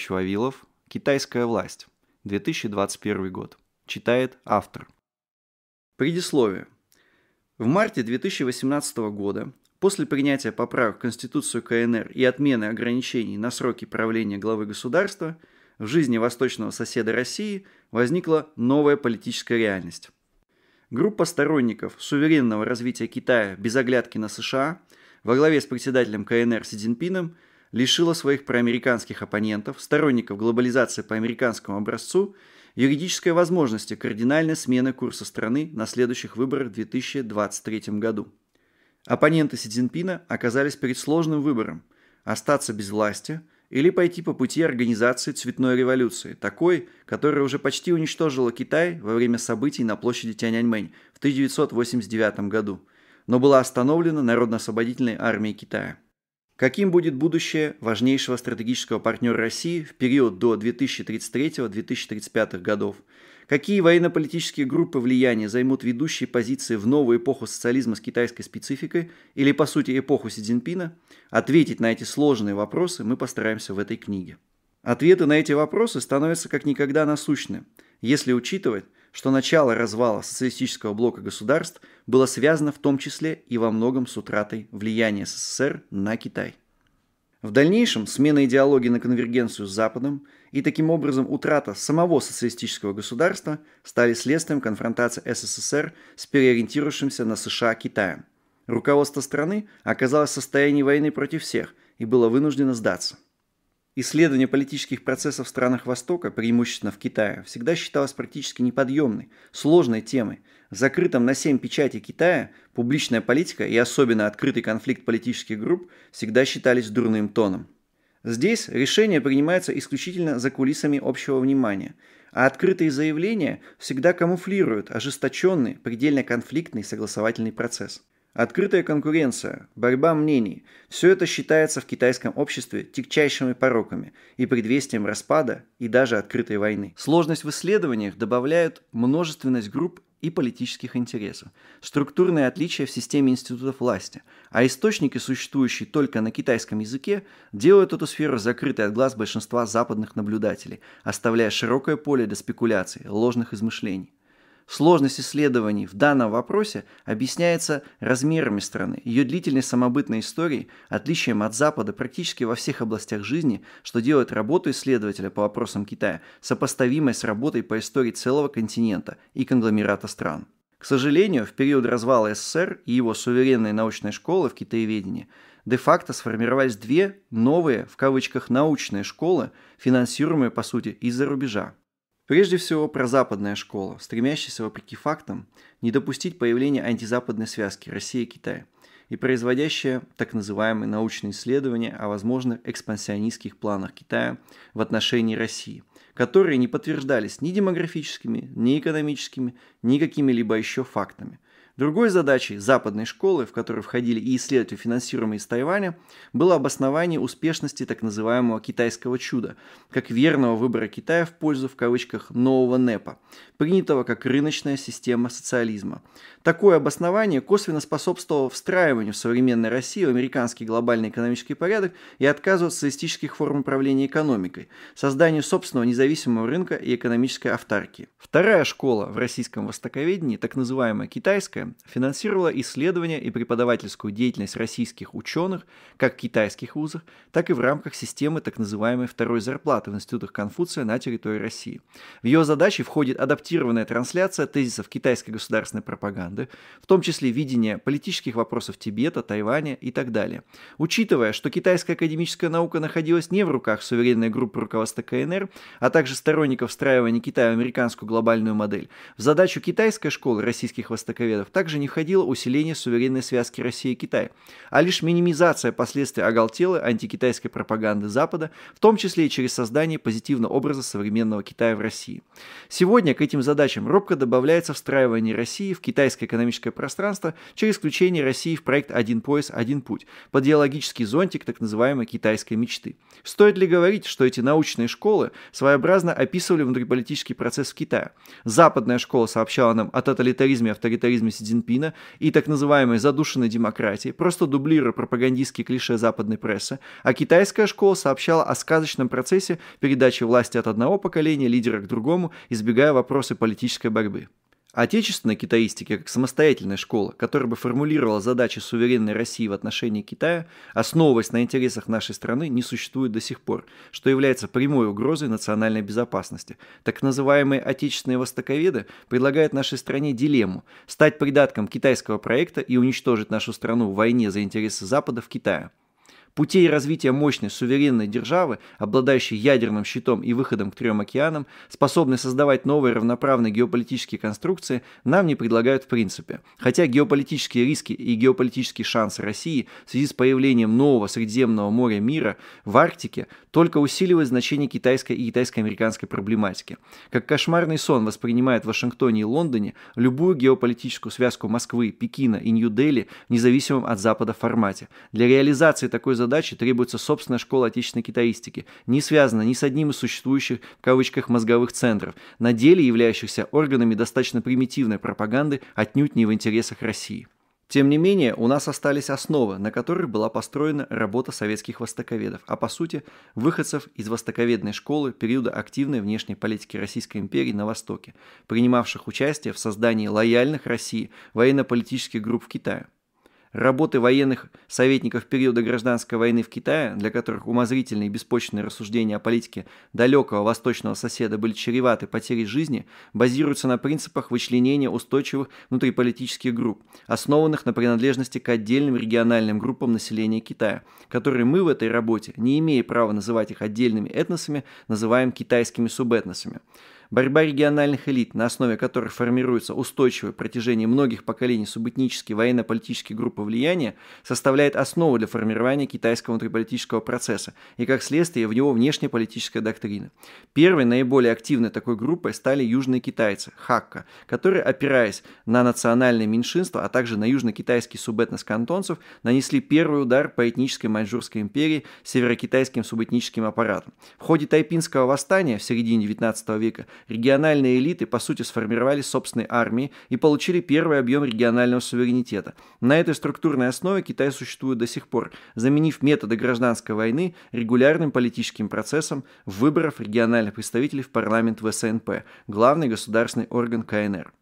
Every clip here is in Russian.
Вавилов. Китайская власть. 2021 год. Читает автор. Предисловие. В марте 2018 года, после принятия поправок в Конституцию КНР и отмены ограничений на сроки правления главы государства, в жизни восточного соседа России возникла новая политическая реальность. Группа сторонников суверенного развития Китая без оглядки на США во главе с председателем КНР Си Цзиньпином лишила своих проамериканских оппонентов, сторонников глобализации по американскому образцу, юридической возможности кардинальной смены курса страны на следующих выборах в 2023 году. Оппоненты Си Цзиньпина оказались перед сложным выбором – остаться без власти или пойти по пути организации цветной революции, такой, которая уже почти уничтожила Китай во время событий на площади Тяньаньмэнь в 1989 году, но была остановлена Народно-освободительной армией Китая. Каким будет будущее важнейшего стратегического партнера России в период до 2033-2035 годов? Какие военно-политические группы влияния займут ведущие позиции в новую эпоху социализма с китайской спецификой или, по сути, эпоху Си Цзиньпина? Ответить на эти сложные вопросы мы постараемся в этой книге. Ответы на эти вопросы становятся как никогда насущны, если учитывать, что начало развала социалистического блока государств было связано в том числе и во многом с утратой влияния СССР на Китай. В дальнейшем смена идеологии на конвергенцию с Западом и таким образом утрата самого социалистического государства стали следствием конфронтации СССР с переориентировавшимся на США Китаем. Руководство страны оказалось в состоянии войны против всех и было вынуждено сдаться. Исследование политических процессов в странах Востока, преимущественно в Китае, всегда считалось практически неподъемной, сложной темой. В закрытом на 7 печати Китая публичная политика и особенно открытый конфликт политических групп всегда считались дурным тоном. Здесь решения принимаются исключительно за кулисами общего внимания, а открытые заявления всегда камуфлируют ожесточенный, предельно конфликтный согласовательный процесс. Открытая конкуренция, борьба мнений – все это считается в китайском обществе тягчайшими пороками и предвестием распада и даже открытой войны. Сложность в исследованиях добавляют множественность групп и политических интересов, структурные отличия в системе институтов власти, а источники, существующие только на китайском языке, делают эту сферу закрытой от глаз большинства западных наблюдателей, оставляя широкое поле для спекуляций, ложных измышлений. Сложность исследований в данном вопросе объясняется размерами страны, ее длительной самобытной историей, отличием от Запада практически во всех областях жизни, что делает работу исследователя по вопросам Китая сопоставимой с работой по истории целого континента и конгломерата стран. К сожалению, в период развала СССР и его суверенной научной школы в китаеведении де-факто сформировались две новые, в кавычках, научные школы, финансируемые, по сути, из-за рубежа. Прежде всего, прозападная школа, стремящаяся, вопреки фактам, не допустить появления антизападной связки Россия-Китай и производящая так называемые научные исследования о возможных экспансионистских планах Китая в отношении России, которые не подтверждались ни демографическими, ни экономическими, ни какими-либо еще фактами. Другой задачей западной школы, в которую входили и исследователи, финансируемые из Тайваня, было обоснование успешности так называемого китайского чуда, как верного выбора Китая в пользу, в кавычках, нового НЭПа, принятого как рыночная система социализма. Такое обоснование косвенно способствовало встраиванию в современной России в американский глобальный экономический порядок и отказу от социалистических форм управления экономикой, созданию собственного независимого рынка и экономической автаркии. Вторая школа в российском востоковедении, так называемая китайская, финансировала исследования и преподавательскую деятельность российских ученых как в китайских вузах, так и в рамках системы так называемой второй зарплаты в институтах Конфуция на территории России. В ее задачи входит адаптированная трансляция тезисов китайской государственной пропаганды, в том числе видение политических вопросов Тибета, Тайваня и так далее. Учитывая, что китайская академическая наука находилась не в руках суверенной группы руководства КНР, а также сторонников встраивания Китая в американскую глобальную модель, в задачу китайской школы российских востоковедов также не входило усиление суверенной связки России и Китая, а лишь минимизация последствий оголтелой антикитайской пропаганды Запада, в том числе и через создание позитивного образа современного Китая в России. Сегодня к этим задачам робко добавляется встраивание России в китайское экономическое пространство через включение России в проект «Один пояс, один путь» под идеологический зонтик так называемой китайской мечты. Стоит ли говорить, что эти научные школы своеобразно описывали внутриполитический процесс в Китае? Западная школа сообщала нам о тоталитаризме и авторитаризме Си Си Цзиньпина и так называемой задушенной демократии, просто дублируя пропагандистские клише западной прессы, а китайская школа сообщала о сказочном процессе передачи власти от одного поколения лидера к другому, избегая вопросы политической борьбы. Отечественной китаистики, как самостоятельная школа, которая бы формулировала задачи суверенной России в отношении Китая, основываясь на интересах нашей страны, не существует до сих пор, что является прямой угрозой национальной безопасности. Так называемые отечественные востоковеды предлагают нашей стране дилемму – стать придатком китайского проекта и уничтожить нашу страну в войне за интересы Запада в Китае. Путей развития мощной суверенной державы, обладающей ядерным щитом и выходом к 3 океанам, способной создавать новые равноправные геополитические конструкции, нам не предлагают в принципе. Хотя геополитические риски и геополитические шансы России в связи с появлением нового Средиземного моря мира в Арктике только усиливают значение китайской и китайско-американской проблематики. Как кошмарный сон воспринимают в Вашингтоне и Лондоне любую геополитическую связку Москвы, Пекина и Нью-Дели в независимом от Запада формате. Для реализации такой задачи требуется собственная школа отечественной китаистики, не связанная ни с одним из существующих в кавычках мозговых центров, на деле являющихся органами достаточно примитивной пропаганды, отнюдь не в интересах России. Тем не менее, у нас остались основы, на которых была построена работа советских востоковедов, а по сути, выходцев из востоковедной школы периода активной внешней политики Российской империи на Востоке, принимавших участие в создании лояльных России военно-политических групп в Китае. Работы военных советников периода гражданской войны в Китае, для которых умозрительные и беспочвенные рассуждения о политике далекого восточного соседа были чреваты потерей жизни, базируются на принципах вычленения устойчивых внутриполитических групп, основанных на принадлежности к отдельным региональным группам населения Китая, которые мы в этой работе, не имея права называть их отдельными этносами, называем китайскими субэтносами. Борьба региональных элит, на основе которых формируется устойчивое в протяжении многих поколений субэтнические военно-политические группы влияния, составляет основу для формирования китайского внутриполитического процесса и, как следствие, в него внешнеполитическая доктрина. Первой наиболее активной такой группой стали южные китайцы, хакка, которые, опираясь на национальные меньшинства, а также на южно-китайский субэтнос кантонцев, нанесли первый удар по этнической Маньчжурской империи северокитайским субэтническим аппаратом. В ходе Тайпинского восстания в середине XIX века региональные элиты, по сути, сформировали собственные армии и получили первый объем регионального суверенитета. На этой структурной основе Китай существует до сих пор, заменив методы гражданской войны регулярным политическим процессом выборов региональных представителей в парламент ВСНП, главный государственный орган КНР.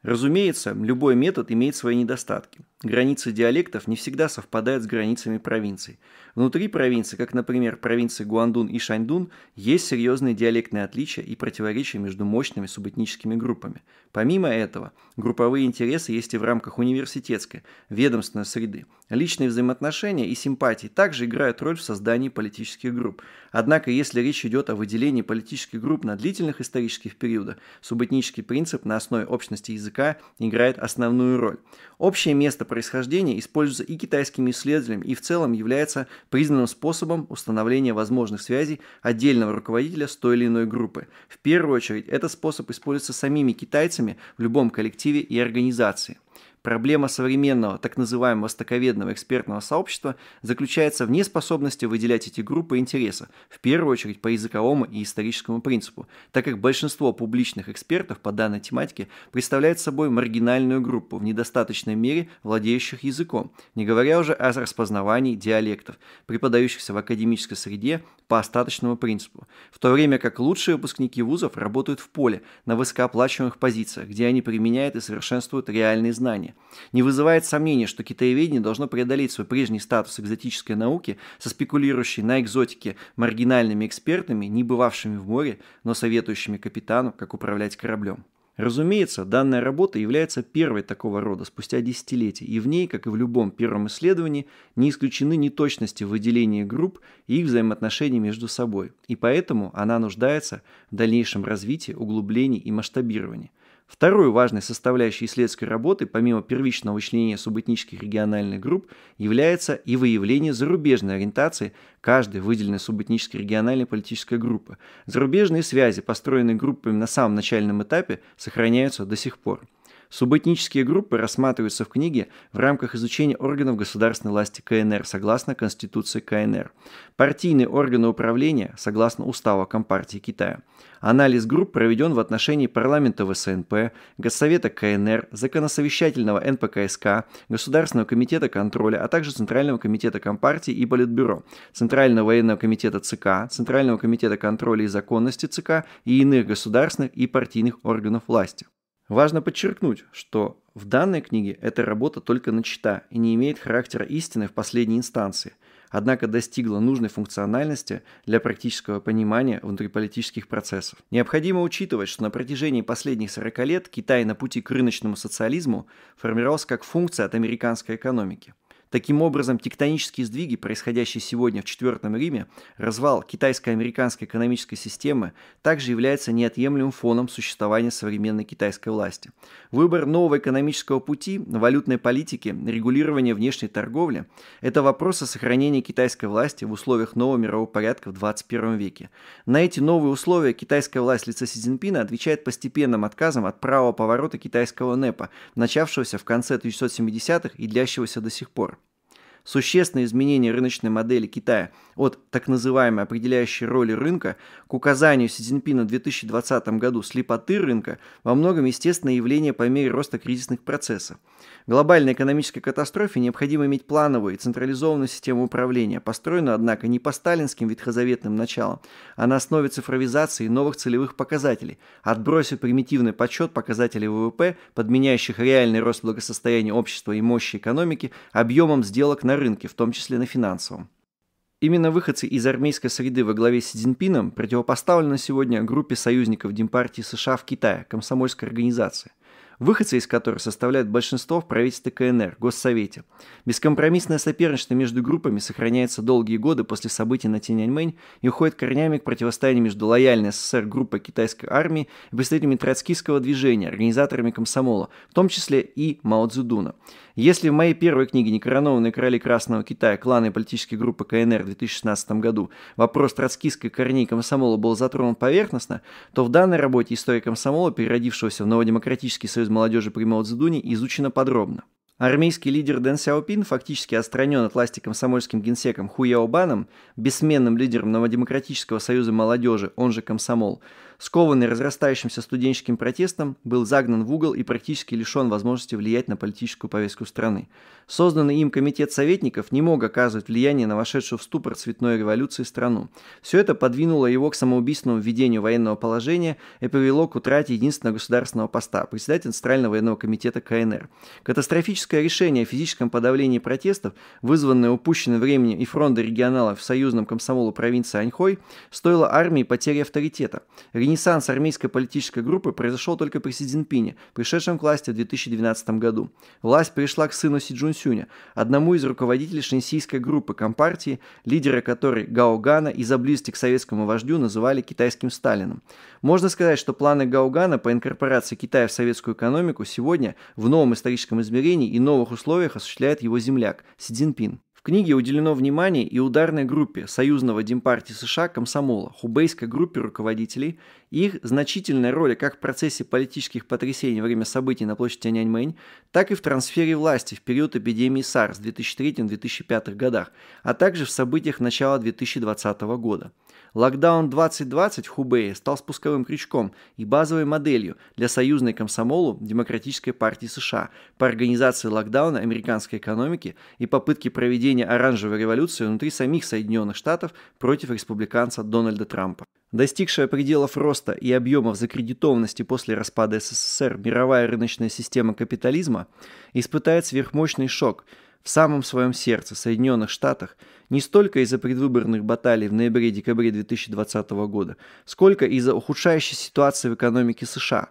Разумеется, любой метод имеет свои недостатки. Границы диалектов не всегда совпадают с границами провинций. Внутри провинций, как, например, провинции Гуандун и Шаньдун, есть серьезные диалектные отличия и противоречия между мощными субэтническими группами. Помимо этого, групповые интересы есть и в рамках университетской, ведомственной среды. Личные взаимоотношения и симпатии также играют роль в создании политических групп. Однако, если речь идет о выделении политических групп на длительных исторических периодах, субэтнический принцип на основе общности языка играет основную роль. Общее место происхождения используется и китайскими исследователями и в целом является признанным способом установления возможных связей отдельного руководителя с той или иной группой. В первую очередь, этот способ используется самими китайцами в любом коллективе и организации. Проблема современного, так называемого востоковедного экспертного сообщества заключается в неспособности выделять эти группы интересов, в первую очередь по языковому и историческому принципу, так как большинство публичных экспертов по данной тематике представляет собой маргинальную группу, в недостаточной мере владеющих языком, не говоря уже о распознавании диалектов, преподающихся в академической среде по остаточному принципу, в то время как лучшие выпускники вузов работают в поле, на высокооплачиваемых позициях, где они применяют и совершенствуют реальные знания. Не вызывает сомнения, что китаеведение должно преодолеть свой прежний статус экзотической науки со спекулирующей на экзотике маргинальными экспертами, не бывавшими в море, но советующими капитану, как управлять кораблем. Разумеется, данная работа является первой такого рода спустя десятилетия, и в ней, как и в любом первом исследовании, не исключены неточности в выделении групп и их взаимоотношений между собой, и поэтому она нуждается в дальнейшем развитии, углублении и масштабировании. Второй важной составляющей исследовательской работы, помимо первичного вычленения субэтнических региональных групп, является и выявление зарубежной ориентации каждой выделенной субэтнической региональной политической группы. Зарубежные связи, построенные группами на самом начальном этапе, сохраняются до сих пор. Субэтнические группы рассматриваются в книге в рамках изучения органов государственной власти КНР согласно Конституции КНР, партийные органы управления согласно Устава Компартии Китая. Анализ групп проведен в отношении парламента ВСНП, Госсовета КНР, Законосовещательного НПКСК, Государственного комитета контроля, а также Центрального комитета Компартии и Политбюро, Центрального военного комитета ЦК, Центрального комитета контроля и законности ЦК и иных государственных и партийных органов власти. Важно подчеркнуть, что в данной книге эта работа только начата и не имеет характера истины в последней инстанции, однако достигла нужной функциональности для практического понимания внутриполитических процессов. Необходимо учитывать, что на протяжении последних 40 лет Китай на пути к рыночному социализму формировался как функция от американской экономики. Таким образом, тектонические сдвиги, происходящие сегодня в Четвертом Риме, развал китайско-американской экономической системы, также является неотъемлемым фоном существования современной китайской власти. Выбор нового экономического пути, валютной политики, регулирования внешней торговли – это вопрос о сохранении китайской власти в условиях нового мирового порядка в 21 веке. На эти новые условия китайская власть в лице Си Цзиньпина отвечает постепенным отказом от правого поворота китайского НЭПа, начавшегося в конце 1970-х и длящегося до сих пор. Существенное изменение рыночной модели Китая от так называемой определяющей роли рынка к указанию Си Цзиньпина в 2020 году слепоты рынка во многом естественное явление по мере роста кризисных процессов. В глобальной экономической катастрофе необходимо иметь плановую и централизованную систему управления, построенную, однако, не по сталинским ветхозаветным началам, а на основе цифровизации и новых целевых показателей, отбросив примитивный подсчет показателей ВВП, подменяющих реальный рост благосостояния общества и мощи экономики объемом сделок на рынке, в том числе на финансовом. Именно выходцы из армейской среды во главе с Си Цзиньпином противопоставлены сегодня группе союзников Демпартии США в Китае, комсомольской организации, выходцы из которой составляют большинство в правительстве КНР, Госсовете. Бескомпромиссное соперничество между группами сохраняется долгие годы после событий на Тяньаньмэнь и уходит корнями к противостоянию между лояльной СССР группой китайской армии и представителями троцкистского движения, организаторами комсомола, в том числе и Мао Цзэдуна. Если в моей первой книге «Некоронованные короли Красного Китая. Кланы и политические группы КНР» в 2016 году вопрос троцкистской корней комсомола был затронут поверхностно, то в данной работе история комсомола, переродившегося в Новодемократический союз молодежи при Мао Цзэдуне, изучена подробно. Армейский лидер Дэн Сяопин фактически отстранен от власти комсомольским генсеком Ху Яобаном, бессменным лидером Новодемократического союза молодежи, он же комсомол, скованный разрастающимся студенческим протестом, был загнан в угол и практически лишен возможности влиять на политическую повестку страны. Созданный им комитет советников не мог оказывать влияние на вошедшую в ступор цветной революции страну. Все это подвинуло его к самоубийственному введению военного положения и привело к утрате единственного государственного поста – председателя Центрального военного комитета КНР. Катастрофическое решение о физическом подавлении протестов, вызванное упущенным временем и фронтом регионалов в союзном комсомолу провинции Аньхой, стоило армии потери авторитета. Ренессанс армейской политической группы произошел только при Си Цзиньпине, пришедшем к власти в 2012 году. Власть перешла к сыну Си Чжунсюня, одному из руководителей шэньсийской группы Компартии, лидера которой Гао Гана из-за близости к советскому вождю называли китайским Сталиным. Можно сказать, что планы Гао Гана по инкорпорации Китая в советскую экономику сегодня в новом историческом измерении и новых условиях осуществляет его земляк Си Цзиньпин. В книге уделено внимание и ударной группе союзного Демпартии США комсомола, хубейской группе руководителей и их значительной роли как в процессе политических потрясений во время событий на площади Тяньаньмэнь, так и в трансфере власти в период эпидемии SARS в 2003-2005 годах, а также в событиях начала 2020 года. Локдаун 2020 в Хубее стал спусковым крючком и базовой моделью для союзной комсомолу Демократической партии США по организации локдауна американской экономики и попытке проведения оранжевой революции внутри самих Соединенных Штатов против республиканца Дональда Трампа. Достигшая пределов роста и объемов закредитованности после распада СССР мировая рыночная система капитализма испытает сверхмощный шок в самом своем сердце, Соединенных Штатах, не столько из-за предвыборных баталий в ноябре-декабре 2020 года, сколько из-за ухудшающей ситуации в экономике США.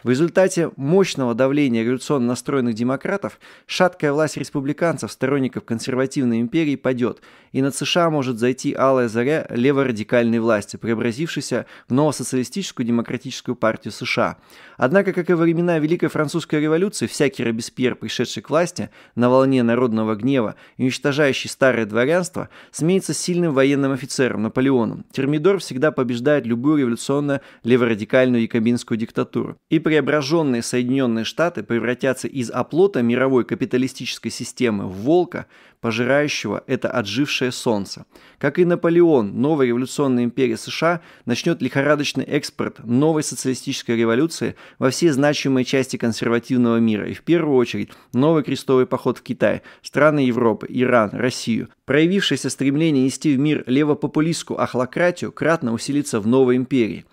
В результате мощного давления революционно настроенных демократов шаткая власть республиканцев, сторонников консервативной империи, падет, и над США может зайти алая заря леворадикальной власти, преобразившейся в новосоциалистическую демократическую партию США. Однако, как и во времена Великой Французской революции, всякий Робеспьер, пришедший к власти на волне народного гнева и уничтожающий старое дворянство, сменится сильным военным офицером Наполеоном. Термидор всегда побеждает любую революционно леворадикальную якобинскую диктатуру. И преображенные Соединенные Штаты превратятся из оплота мировой капиталистической системы в волка, пожирающего это отжившее солнце. Как и Наполеон, новая революционная империя США начнет лихорадочный экспорт новой социалистической революции во все значимые части консервативного мира, и в первую очередь новый крестовый поход в Китай, страны Европы, Иран, Россию. Проявившееся стремление нести в мир левопопулистскую ахлократию кратно усилится в новой империи.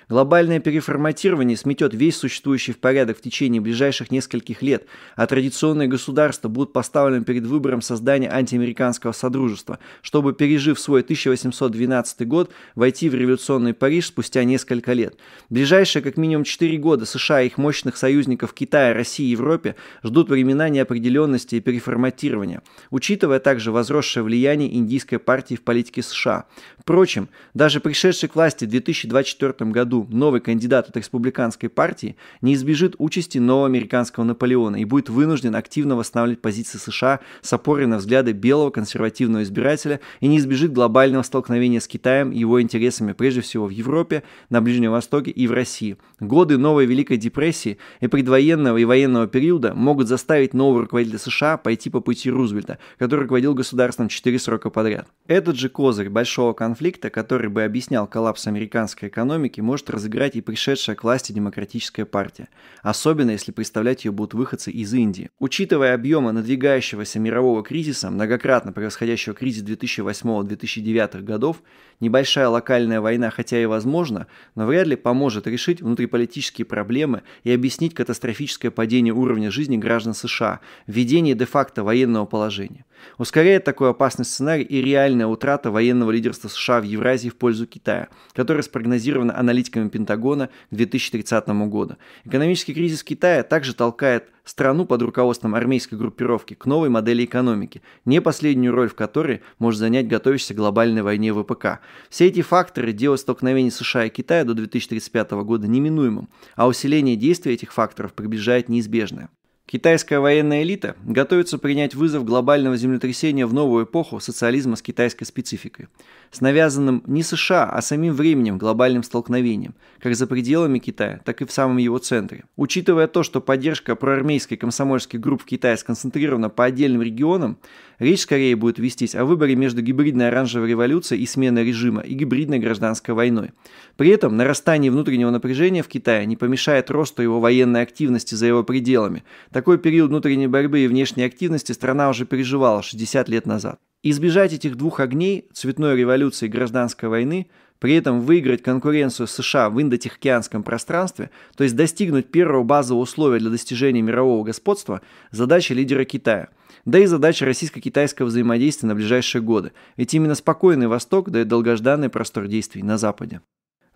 Глобальное переформатирование сметет весь существующий порядок в течение ближайших нескольких лет, а традиционные государства будут поставлены перед выбором создания антиамериканского содружества, чтобы, пережив свой 1812 год, войти в революционный Париж спустя несколько лет. Ближайшие как минимум 4 года США и их мощных союзников Китая, России и Европе ждут времена неопределенности и переформатирования, учитывая также возросшее влияние индийской партии в политике США. Впрочем, даже пришедший к власти в 2024 году новый кандидат от республиканской партии не избежит участи нового американского Наполеона и будет вынужден активно восстанавливать позиции США с опорой на взгляды белого консервативного избирателя и не избежит глобального столкновения с Китаем и его интересами прежде всего в Европе, на Ближнем Востоке и в России. Годы новой Великой депрессии и предвоенного и военного периода могут заставить нового руководителя США пойти по пути Рузвельта, который руководил государством 4 срока подряд. Этот же козырь большого конфликта, который бы объяснял коллапс американской экономики, может разыграть и пришедшая к власти демократическая партия, особенно если представлять ее будут выходцы из Индии. Учитывая объемы надвигающегося мирового кризиса, многократно превосходящего кризис 2008-2009 годов, небольшая локальная война, хотя и возможна, но вряд ли поможет решить внутриполитические проблемы и объяснить катастрофическое падение уровня жизни граждан США, введение де-факто военного положения. Ускоряет такой опасный сценарий и реальная утрата военного лидерства США в Евразии в пользу Китая, которая спрогнозирована аналитиками Пентагона к 2030 году. Экономический кризис Китая также толкает страну под руководством армейской группировки к новой модели экономики, не последнюю роль в которой может занять готовящаяся к глобальной войне ВПК. Все эти факторы делают столкновение США и Китая до 2035 года неминуемым, а усиление действия этих факторов приближает неизбежное. Китайская военная элита готовится принять вызов глобального землетрясения в новую эпоху социализма с китайской спецификой, с навязанным не США, а самим временем глобальным столкновением, как за пределами Китая, так и в самом его центре. Учитывая то, что поддержка проармейской комсомольских групп в Китае сконцентрирована по отдельным регионам, речь скорее будет вестись о выборе между гибридной оранжевой революцией и сменой режима и гибридной гражданской войной. При этом нарастание внутреннего напряжения в Китае не помешает росту его военной активности за его пределами. Такой период внутренней борьбы и внешней активности страна уже переживала 60 лет назад. Избежать этих двух огней, цветной революции и гражданской войны, при этом выиграть конкуренцию с США в индотихоокеанском пространстве, то есть достигнуть первого базового условия для достижения мирового господства, задача лидера Китая. Да и задача российско-китайского взаимодействия на ближайшие годы. Ведь именно спокойный Восток дает долгожданный простор действий на Западе.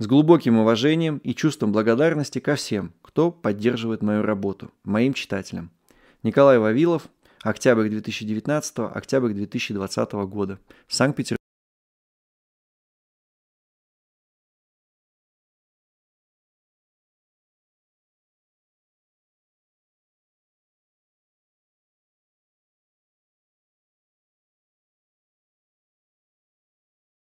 С глубоким уважением и чувством благодарности ко всем, кто поддерживает мою работу, моим читателям. Николай Вавилов, октябрь 2019, октябрь 2020 года. Санкт-Петербург.